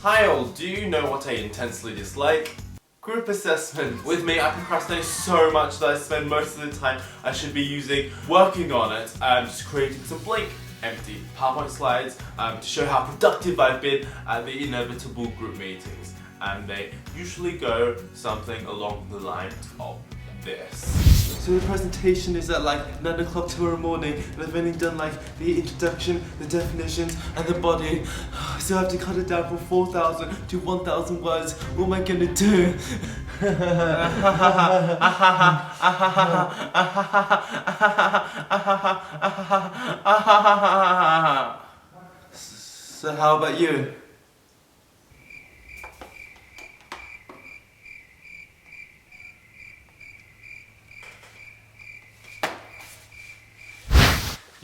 Hi all, do you know what I intensely dislike? Group assessment. With me, I procrastinate so much that I spend most of the time I should be using working on it, just creating some blank, empty PowerPoint slides to show how productive I've been at the inevitable group meetings. And they usually go something along the lines of this. So the presentation is at like 9 o'clock tomorrow morning, and I've only done like the introduction, the definitions, and the body. So I have to cut it down from 4,000 to 1,000 words. What am I gonna do? So how about you?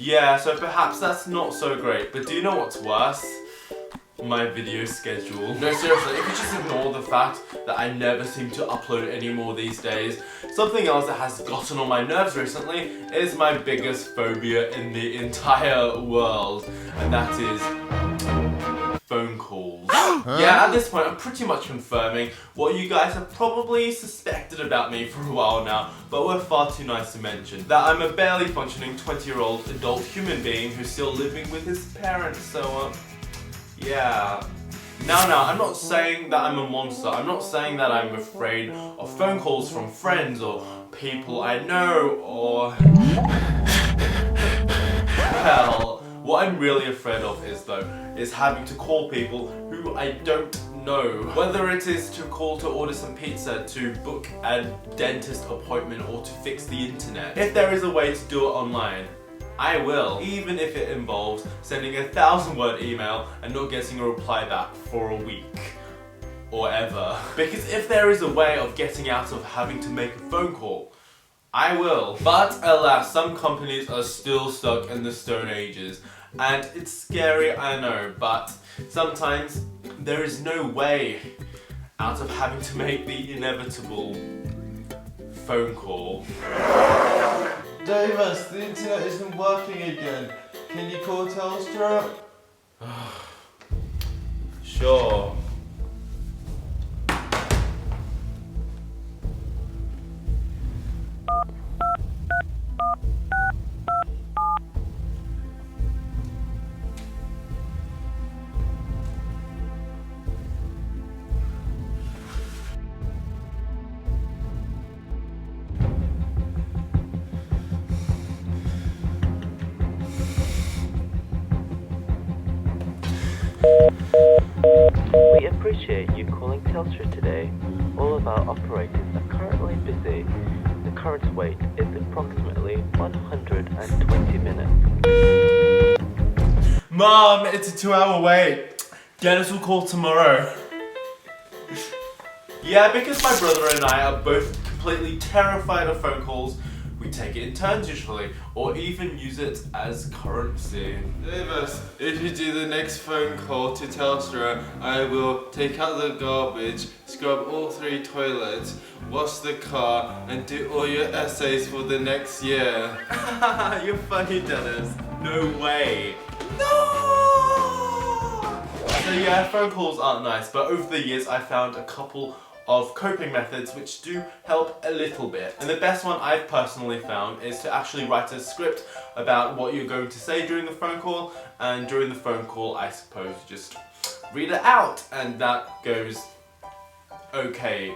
Yeah, so perhaps that's not so great, but do you know what's worse? My video schedule. No, seriously, if you just ignore the fact that I never seem to upload anymore these days, something else that has gotten on my nerves recently is my biggest phobia in the entire world, and that is phone calls. Yeah, at this point I'm pretty much confirming what you guys have probably suspected about me for a while now, but were far too nice to mention. That I'm a barely functioning 20-year-old adult human being who's still living with his parents, so yeah. Now, I'm not saying that I'm a monster. I'm not saying that I'm afraid of phone calls from friends or people I know or... Well, what I'm really afraid of is having to call people who I don't know. Whether it is to call to order some pizza, to book a dentist appointment, or to fix the internet. If there is a way to do it online, I will, even if it involves sending a 1,000-word email and not getting a reply back for a week or ever. Because if there is a way of getting out of having to make a phone call, I will. But alas, some companies are still stuck in the Stone Ages. And it's scary, I know, but sometimes there is no way out of having to make the inevitable phone call. Davis, the internet isn't working again. Can you call Telstra? Sure. We appreciate you calling Telstra today. All of our operators are currently busy. The current wait is approximately 120 minutes. Mom, it's a 2-hour wait. Dennis will call tomorrow. Yeah, because my brother and I are both completely terrified of phone calls, we take it in turns usually, or even use it as currency. Davis, if you do the next phone call to Telstra, I will take out the garbage, scrub all 3 toilets, wash the car, and do all your essays for the next year. You're funny, Dennis. No way. No! So yeah, phone calls aren't nice, but over the years I found a couple of coping methods which do help a little bit. And the best one I've personally found is to actually write a script about what you're going to say during the phone call, and during the phone call I suppose just read it out, and that goes okay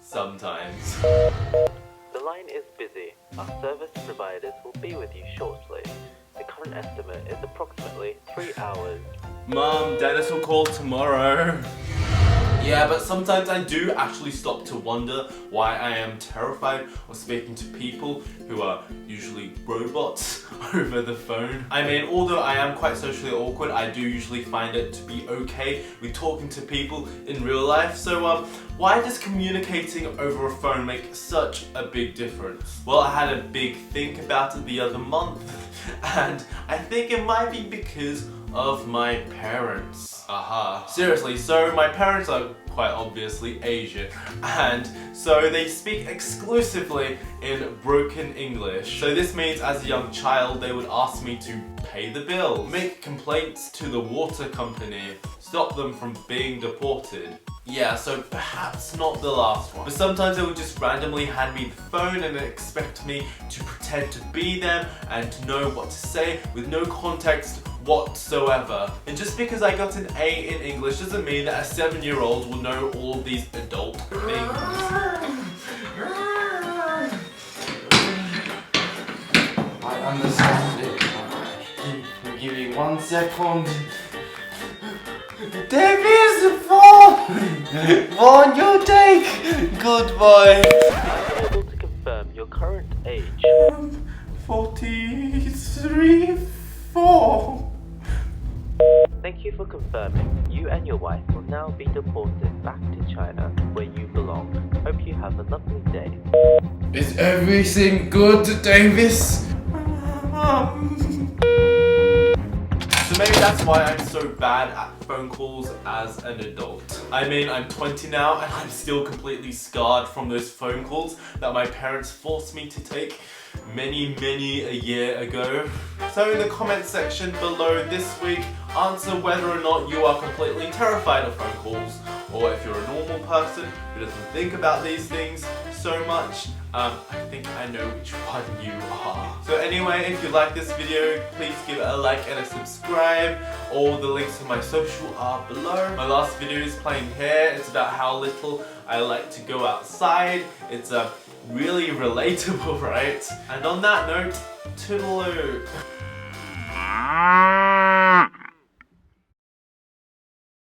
sometimes. The line is busy. Our service providers will be with you shortly. The current estimate is approximately 3 hours. Mom, Dennis will call tomorrow. Yeah, but sometimes I do actually stop to wonder why I am terrified of speaking to people who are usually robots over the phone. I mean, although I am quite socially awkward, I do usually find it to be okay with talking to people in real life. So why does communicating over a phone make such a big difference? Well, I had a big think about it the other month, and I think it might be because of my parents. Aha. Seriously, so my parents are quite obviously Asian, and so they speak exclusively in broken English. So this means as a young child they would ask me to pay the bills, make complaints to the water company, stop them from being deported. Yeah, so perhaps not the last one. But sometimes they would just randomly hand me the phone and expect me to pretend to be them and to know what to say with no context whatsoever. And just because I got an A in English doesn't mean that a 7-year-old will know all of these adult things. I understand it. Give me 1 second. There is a phone! On your take! Goodbye! Are you able to confirm your current age? 43, 4. Thank you for confirming. You and your wife will now be deported back to China, where you belong. Hope you have a lovely day. Is everything good, Davis? So maybe that's why I'm so bad at phone calls as an adult. I mean, I'm 20 now and I'm still completely scarred from those phone calls that my parents forced me to take many a year ago. So in the comment section below this week, answer whether or not you are completely terrified of phone calls, or if you're a normal person who doesn't think about these things so much. I think I know which one you are. So anyway, if you like this video, please give it a like and a subscribe. All the links to my social are below. My last video is playing here. It's about how little I like to go outside. It's really relatable, right? And on that note, toodaloo.